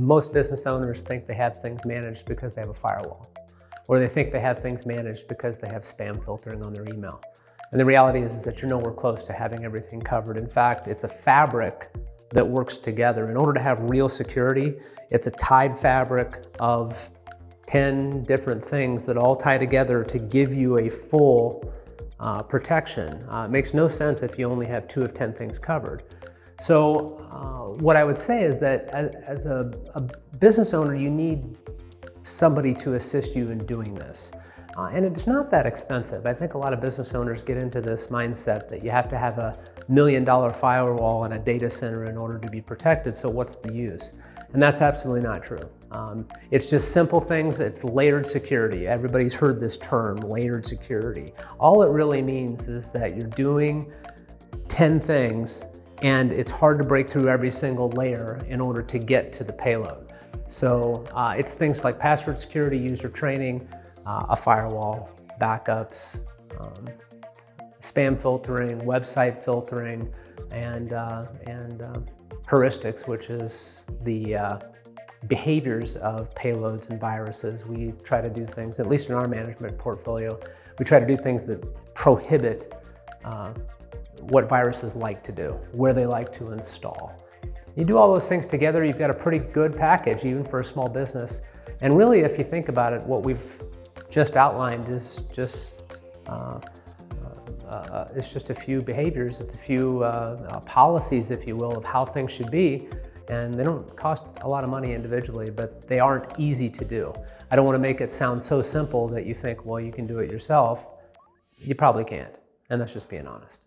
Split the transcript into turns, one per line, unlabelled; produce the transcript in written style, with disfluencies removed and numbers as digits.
Most business owners think they have things managed because they have a firewall, or they think they have things managed because they have spam filtering on their email. And the reality is that you're nowhere close to having everything covered. In fact, it's a fabric that works together. In order to have real security, it's a tied fabric of 10 different things that all tie together to give you a full protection. It makes no sense if you only have 2 of 10 things covered. So what I would say is that as a business owner, you need somebody to assist you in doing this. And it's not that expensive. I think a lot of business owners get into this mindset that you have to have $1 million firewall and a data center in order to be protected, so what's the use? And that's absolutely not true. It's just simple things. It's layered security. Everybody's heard this term, layered security. All it really means is that you're doing 10 things and it's hard to break through every single layer in order to get to the payload. So it's things like password security, user training, a firewall, backups, spam filtering, website filtering, and heuristics, which is the behaviors of payloads and viruses. We try to do things, at least in our management portfolio, we try to do things that prohibit what viruses like to do, where they like to install. You do all those things together, you've got a pretty good package, even for a small business. And really, if you think about it, what we've just outlined is just a few behaviors, it's a few policies, if you will, of how things should be. And they don't cost a lot of money individually, but they aren't easy to do. I don't want to make it sound so simple that you think, well, you can do it yourself. You probably can't, and that's just being honest.